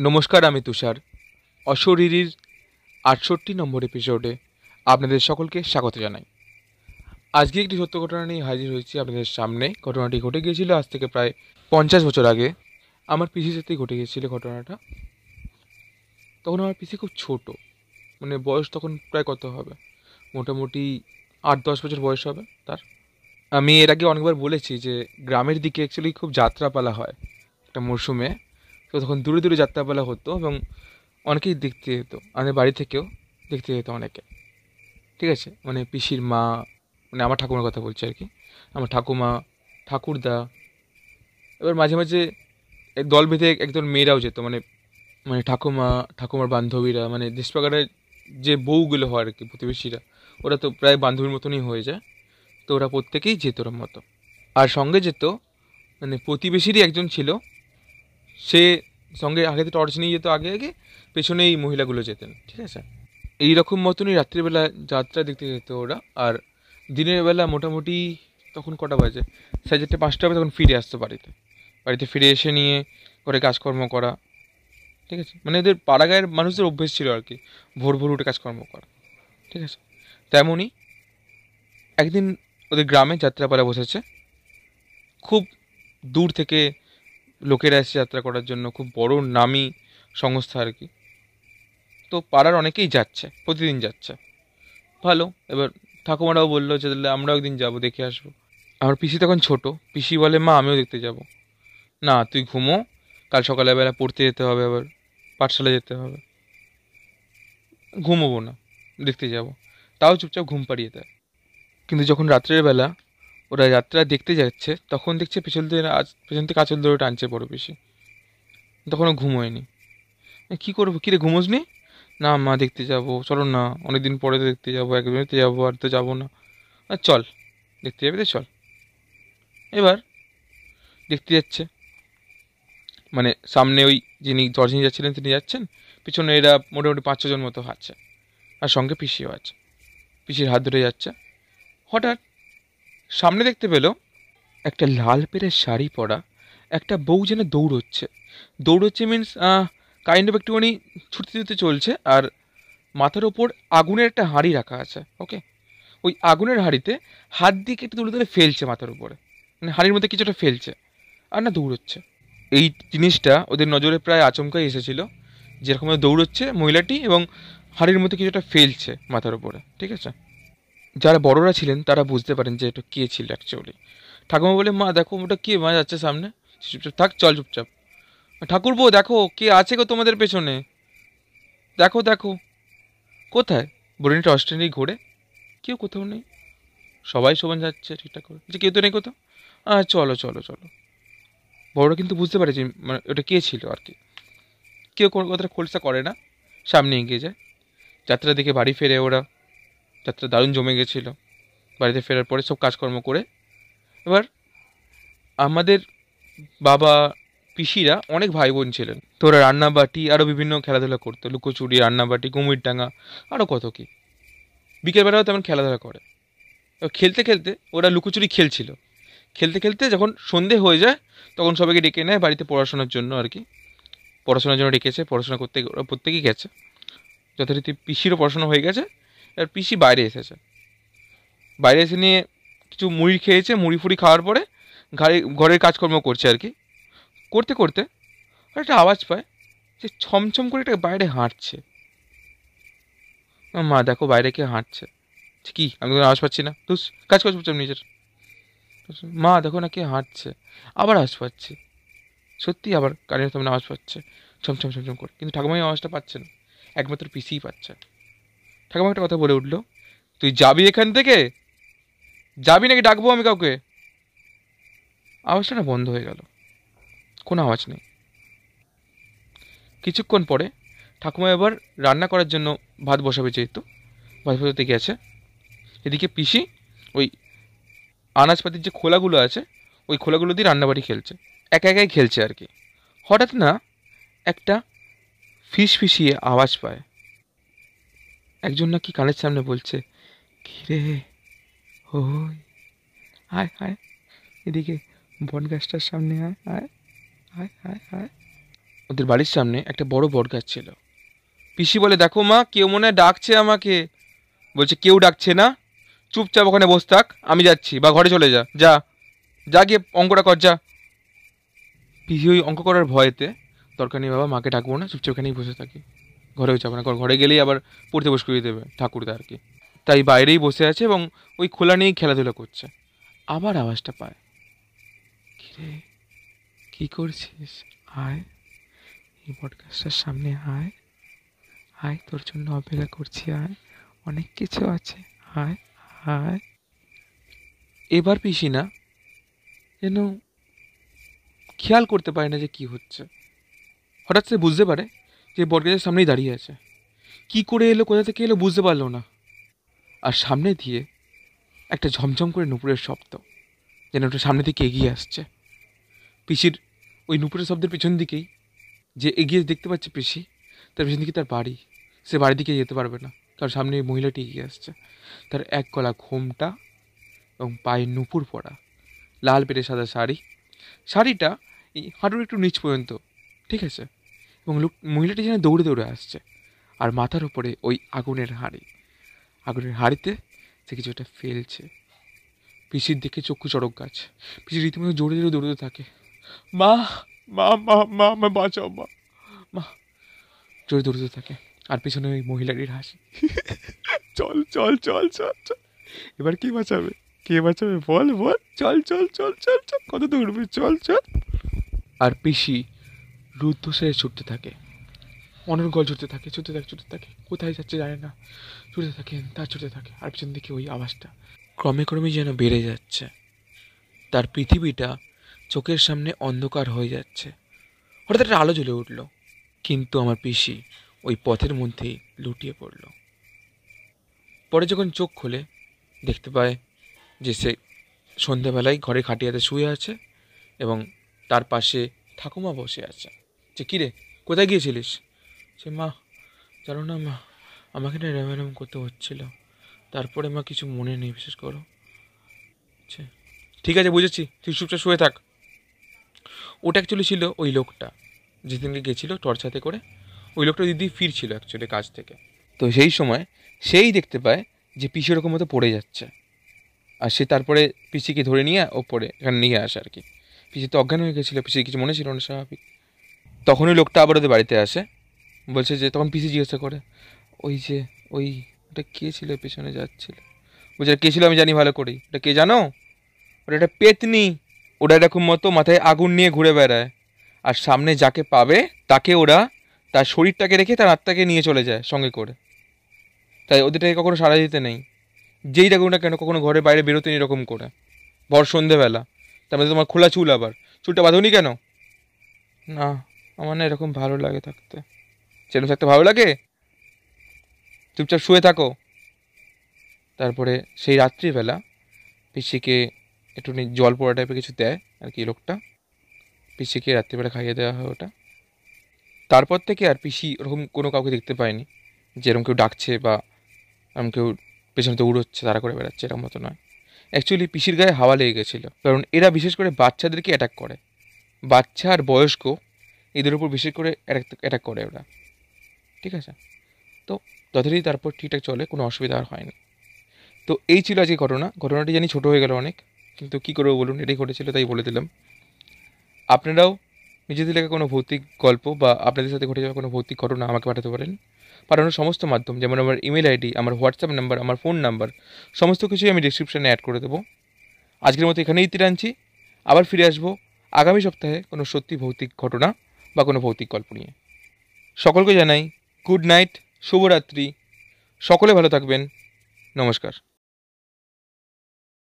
নমস্কার, আমি তুষার। অশরীরীর ৬৮ নম্বর এপিসোডে আপনাদের সকলকে স্বাগত জানাই। আজকে একটি সত্য ঘটনা নিয়ে হাজির হয়েছি আপনাদের সামনে। ঘটনাটি ঘটে গিয়েছিল আজ থেকে প্রায় 50 বছর আগে। আমার পিসির সাথেই ঘটে গিয়েছিল ঘটনাটা। তখন আমার পিসি খুব ছোট, মানে বয়স তখন প্রায় কত হবে, মোটামুটি ৮-১০ বছর বয়স হবে তার। আমি এর আগে অনেকবার বলেছি যে গ্রামের দিকে অ্যাকচুয়ালি খুব যাত্রাপালা হয় একটা মরশুমে। তো তখন দূরে দূরে যাত্রাপালা হতো এবং অনেকেই দেখতে যেত, আমাদের বাড়ি থেকেও দেখতে যেত অনেকে। ঠিক আছে, মানে পিসির মা, মানে আমার ঠাকুমার কথা বলছি আর কি। আমার ঠাকুমা, ঠাকুরদা, এবার মাঝে মাঝে দল বেঁধে একদল মেয়েরাও যেত, মানে মানে ঠাকুমা, ঠাকুমার বান্ধবীরা, মানে দেশপাড়ার যে বউগুলো হয় আর কি, প্রতিবেশীরা, ওরা তো প্রায় বান্ধবীর মতনই হয়ে যায়। তো ওরা প্রত্যেকেই যেত ওর মতো। আর সঙ্গে যেত, মানে প্রতিবেশীরই একজন ছিল, সে সঙ্গে আগে তো টর্চ নিয়ে যেত আগে আগে, পেছনে এই মহিলাগুলো যেতেন। ঠিক আছে, এই রকম মতনই রাত্রিবেলা যাত্রা দেখতে যেত ওরা। আর দিনের বেলা মোটামুটি তখন কটা বাজে, 4:30-5টা হবে, তখন ফিরে আসতো বাড়িতে। বাড়িতে ফিরে এসে নিয়ে ঘরে কাজকর্ম করা। ঠিক আছে, মানে এদের পাড়াগাঁয়ের মানুষদের অভ্যেস ছিল আর কি, ভোর ভোর উঠে কাজকর্ম করা। ঠিক আছে, তেমনই একদিন ওদের গ্রামে যাত্রাপালা বসেছে। খুব দূর থেকে লোকেরা এসে যাত্রা করার জন্য, খুব বড় নামী সংস্থা আর কি। তো পাড়ার অনেকেই যাচ্ছে, প্রতিদিন যাচ্ছে। ভালো। এবার ঠাকুমারাও বললো যে তাহলে আমরাও একদিন যাবো, দেখে আসবো। আমার পিসি তখন ছোট, পিসি বলে মা আমিও দেখতে যাব। না তুই ঘুমো, কাল সকালবেলা পড়তে যেতে হবে, আবার পাঠশালা যেতে হবে। ঘুমোবো না, দেখতে যাব। তাও চুপচাপ ঘুম পাড়িয়ে দেয়। কিন্তু যখন রাত্রের বেলা ওরা যাত্রা দেখতে যাচ্ছে, তখন দেখছে পেছন থেকে আঁচল ধরে টানছে বড় পিসি। তখনও ঘুম হয়নি। কী করবো, কিরে ঘুমোস নি? না মা দেখতে যাবো, চলো না, অনেকদিন পরে তো দেখতে যাবো, একদিন দেখতে যাবো, আর তো যাবো না। চল, দেখতে যাবি তো চল। এবার দেখতে যাচ্ছে, মানে সামনে ওই যিনি দর্জি নিয়ে যাচ্ছিলেন তিনি যাচ্ছেন, পিছনে এরা মোটামুটি 5-6 জন মতো হাঁটছে, আর সঙ্গে পিসিও আছে। পিসির হাত ধরে যাচ্ছে। হঠাৎ সামনে দেখতে পেল একটা লাল পেরের শাড়ি পরা একটা বউ যেন দৌড়চ্ছে। দৌড়চ্ছে মিন্স কাইন্ড অফ একটুখানি ছুটতে ছুটতে চলছে, আর মাথার ওপর আগুনের একটা হাঁড়ি রাখা আছে। ওকে, ওই আগুনের হাঁড়িতে হাত দিয়ে একটু তুলে তুলে ফেলছে মাথার উপরে, মানে হাঁড়ির মধ্যে কিছুটা ফেলছে, আর না দৌড়চ্ছে। এই জিনিসটা ওদের নজরে প্রায় আচমকাই এসেছিল, যেরকম দৌড়চ্ছে মহিলাটি এবং হাঁড়ির মধ্যে কিছুটা ফেলছে মাথার উপরে। ঠিক আছে, যারা বড়রা ছিলেন তারা বুঝতে পারেন যে এটা কে ছিল অ্যাকচুয়ালি। ঠাকুমা বলে মা দেখো ওটা কে, মা যাচ্ছে সামনে, চুপচাপ থাক, চল চুপচাপ। ঠাকুরপো দেখো কে আছে গো তোমাদের পেছনে, দেখো দেখো। কোথায়? বরুণীটা অস্ট্রেলি ঘোরে, কেউ কোথাও নেই, সবাই সমান যাচ্ছে ঠিকঠাক করে, যে কেউ তো নেই কোথাও। চলো চলো চলো। বড়রা কিন্তু বুঝতে পারে যে মানে ওটা কে ছিল আর কি। কেউ কোনো কথাটা খোলসা করে না, সামনে এগিয়ে যায়। যাত্রা দেখে বাড়ি ফেরে ওরা। যাত্রা দারুণ জমে গেছিলো। বাড়িতে ফেরার পরে সব কাজকর্ম করে, এবার আমাদের বাবা, পিসিরা অনেক ভাই বোন ছিলেন, তো ওরা রান্নাবাটি আরও বিভিন্ন খেলাধুলা করতো, লুকোচুরি, রান্নাবাটি, কুমির ডাঙা, আরও কত কি। বিকেলবেলাও তেমন খেলাধুলা করে। এবার খেলতে খেলতে ওরা লুকোচুরি খেলছিল। খেলতে খেলতে যখন সন্ধে হয়ে যায়, তখন সবাইকে ডেকে নেয় বাড়িতে পড়াশোনার জন্য আর কি। পড়াশোনার জন্য ডেকেছে, পড়াশোনা করতে ওরা প্রত্যেকেই গেছে। যথারীতি পিসিরও পড়াশোনা হয়ে গেছে। আর পিসি বাইরে এসেছে, বাইরে এসে নিয়ে কিছু মুড়ি খেয়েছে, মুড়ি ফুড়ি খাওয়ার পরে ঘরের কাজকর্ম করছে আর কি। করতে করতে একটা আওয়াজ পায় যে ছমছম করে একটা বাইরে হাঁটছে। মা দেখো বাইরে কে হাঁটছে। কি, আমি কোনো আওয়াজ পাচ্ছি না, তুই কাজ কর চুপচাপ নিজের। মা দেখো না কে হাঁটছে। আবার আওয়াজ পাচ্ছি, সত্যি আবার কানের সামনে আওয়াজ পাচ্ছে, ছমছম ছমছম করে, কিন্তু ঠাকুমাই আওয়াজটা পাচ্ছে না, একমাত্র পিসিই পাচ্ছে। ঠাকুমা একটা কথা বলে উঠলো, তুই যাবি এখান থেকে, যাবি নাকি ডাকবো আমি কাউকে? আওয়াজটা না বন্ধ হয়ে গেল, কোনো আওয়াজ নেই। কিছুক্ষণ পরে ঠাকুমা এবার রান্না করার জন্য ভাত বসাবে, যেহেতু ভাত বসাতে গেছে। এদিকে পিসি ওই আনাজপাতির যে খোলাগুলো আছে, ওই খোলাগুলো দিয়ে রান্নাবাড়ি খেলছে, একা একাই খেলছে আর কি। হঠাৎ না একটা ফিসফিসিয়ে আওয়াজ পায়। একজন নাকি কানের সামনে বলছে, কিরে, ওই আয় আয়, এদিকে বট গাছটার সামনে আয় আয় আয় আয় আয়। ওদের বাড়ির সামনে একটা বড় বটগাছ ছিল। পিসি বলে, দেখো মা, কেউ মনে হয় ডাকছে আমাকে। বলছে, কেউ ডাকছে না, চুপচাপ ওখানে বসে থাক, আমি যাচ্ছি, বা ঘরে চলে যা, যা যা গিয়ে অঙ্কটা কর যা। পিসি ওই অঙ্ক করার ভয়েতে, দরকার নেই বাবা, মাকে ডাকবো না, চুপচাপ ওখানেই বসে থাকি, ঘরেও যাবো না, ঘরে গেলেই আবার পড়তে বসে করিয়ে দেবে ঠাকুরদা আর কি। তাই বাইরেই বসে আছে এবং ওই খোলা নিয়েই খেলাধুলা করছে। আবার আওয়াজটা পায়, কিরে কি করছিস, আয় এই বটগাছটার সামনে আয়, আয় তোর জন্য অপেক্ষা করছি, আয় অনেক কিছু আছে, আয় আয়। এবার পিসি না যেন খেয়াল করতে পারে না যে কি হচ্ছে। হঠাৎ সে বুঝতে পারে যে বটগাছের সামনেই দাঁড়িয়ে আছে। কি করে এলো, কোথা থেকে এলো বুঝতে পারলো না। আর সামনে দিয়ে একটা ঝমঝম করে নুপুরের শব্দ, যেন ওটা সামনে থেকে এগিয়ে আসছে। পিসির ওই নুপুরের শব্দের পেছন দিকেই যে এগিয়ে দেখতে পাচ্ছে পিসি, তার পেছন দিকে তার বাড়ি। সে বাড়ির দিকে যেতে পারবে না, কারণ সামনে এই মহিলাটি এগিয়ে আসছে। তার এক গলা ঘোমটা এবং পায়ে নুপুর পরা, লাল পেটে সাদা শাড়ি, শাড়িটা এই হাঁটুর একটু নিচ পর্যন্ত, ঠিক আছে। এবং মহিলাটি যেন দৌড়ে দৌড়ে আসছে, আর মাথার ওপরে ওই আগুনের হাঁড়ি, আগুনের হাঁড়িতে সে কিছু একটা ফেলছে। পিসির দিকে চক্ষু চড়ক গাছ। পিসি রীতিমতো জোরে জোরে দৌড়তে থাকে, মা মা মা মা মা বাঁচাও মা, মা জোরে দৌড়তে থাকে। আর পিছনে ওই মহিলাটির হাসি, চল চল চল চল চল, এবার কে বাঁচাবে, কে বাঁচাবে বল বল, চল চল চল চল চল, কত দৌড়বি, চল চল। আর পিসি রুদ্ধশ্বাসে ছুটতে থাকে, অনর্গল ছুটতে থাকে, ছুটতে থাকে, ছুটতে থাকে, কোথায় যাচ্ছে জানে না, ছুটতে থাকে, তার ছুটতে থাকে। আর পিছন দিকে ওই আওয়াজটা ক্রমে ক্রমে যেন বেড়ে যাচ্ছে। তার পৃথিবীটা চোখের সামনে অন্ধকার হয়ে যাচ্ছে। হঠাৎ একটা আলো জ্বলে উঠল, কিন্তু আমার পিসি ওই পথের মধ্যেই লুটিয়ে পড়ল। পরে যখন চোখ খোলে দেখতে পায় যে সে সন্ধ্যাবেলায় ঘরে খাটিয়াতে শুয়ে আছে এবং তার পাশে ঠাকুমা বসে আছে। যে কিরে, কোথায় গিয়েছিলিস? সে, মা জানো না মা, আমাকে না এরম এরম করতে হচ্ছিল, তারপরে মা কিছু মনে নেই বিশেষ করো। ঠিক আছে বুঝেছি, তুই চুপচাপ শুয়ে থাক। ওটা অ্যাকচুয়ালি ছিল ওই লোকটা যেদিনকে গেছিলো টর্চ হাতে করে। ওই লোকটা দিদি ফিরছিল অ্যাকচুয়ালি কাজ থেকে। তো সেই সময় সেই দেখতে পায় যে পিসি ওরকম মতো পড়ে যাচ্ছে, আর সে তারপরে পিসিকে ধরে নিয়ে ওপরে এখানে নিয়ে আসে আর কি। পিসি তো অজ্ঞান হয়ে গেছিলো, পিসির কিছু মনে ছিল না, স্বাভাবিক। তখন ওই লোকটা আবার ওদের বাড়িতে আসে, বলছে যে, তখন পিসি জিজ্ঞাসা করে, ওই যে ওই ওটা কে ছিল পেছনে যাচ্ছিল? বলছে, কে ছিল আমি জানি ভালো করেই, ওটা কে জানো? ওটা একটা পেতনি, ওরা এরকম মতো মাথায় আগুন নিয়ে ঘুরে বেড়ায়, আর সামনে যাকে পাবে তাকে ওরা তার শরীরটাকে রেখে তার আত্মাকে নিয়ে চলে যায় সঙ্গে করে। তাই ওদেরটাকে কখনো সাড়া দিতে নেই, যেই ডাকুন না কেন, কখনো ঘরের বাইরে বেরোতে নেই এরকম করে, ভর সন্ধেবেলা। তার মধ্যে তোমার খোলা চুল, আবার চুলটা বাঁধুনি কেন? না, আমার না এরকম ভালো লাগে থাকতে। সেরকম থাকতে ভালো লাগে, চুপচাপ শুয়ে থাকো। তারপরে সেই রাত্রিবেলা পিসিকে একটু জল পোড়া টাইপের কিছু দেয় আর কি লোকটা, পিসিকে রাত্রিবেলা খাইয়ে দেওয়া হয় ওটা। তারপর থেকে আর পিসি ওরকম কোনো কাউকে দেখতে পায়নি যে এরকম কেউ ডাকছে বা এরকম কেউ পেছনে তো উড়োচ্ছে, তারা করে বেড়াচ্ছে, এরকম মতো নয়। অ্যাকচুয়ালি পিসির গায়ে হাওয়া লেগে গেছিলো, কারণ এরা বিশেষ করে বাচ্চাদেরকে অ্যাটাক করে, বাচ্চা আর বয়স্ক এদের উপর বিশেষ করে অ্যাটাক করে ওরা, ঠিক আছে। তো যথারীতি তারপর ঠিকঠাক চলে, কোনো অসুবিধা আর হয়নি। তো এই ছিল আজকে ঘটনাটি জানি ছোটো হয়ে গেল অনেক, কিন্তু কী করবো বলুন, এটাই ঘটেছিল তাই বলে দিলাম। আপনারাও নিজেদের লেখা কোনো ভৌতিক গল্প বা আপনাদের সাথে ঘটে যাওয়া কোনো ভৌতিক ঘটনা আমাকে পাঠাতে পারেন। পাঠানোর সমস্ত মাধ্যম, যেমন আমার ইমেল আইডি, আমার হোয়াটসঅ্যাপ নাম্বার, আমার ফোন নাম্বার, সমস্ত কিছুই আমি ডিসক্রিপশানে অ্যাড করে দেবো। আজকের মতো এখানেই তীর আনছি, আবার ফিরে আসবো আগামী সপ্তাহে কোনো সত্যি ভৌতিক ঘটনা বা কোনো ভৌতিক গল্প নিয়ে। সকলকে জানাই গুড নাইট, শুভরাত্রি, সকলে ভালো থাকবেন, নমস্কার।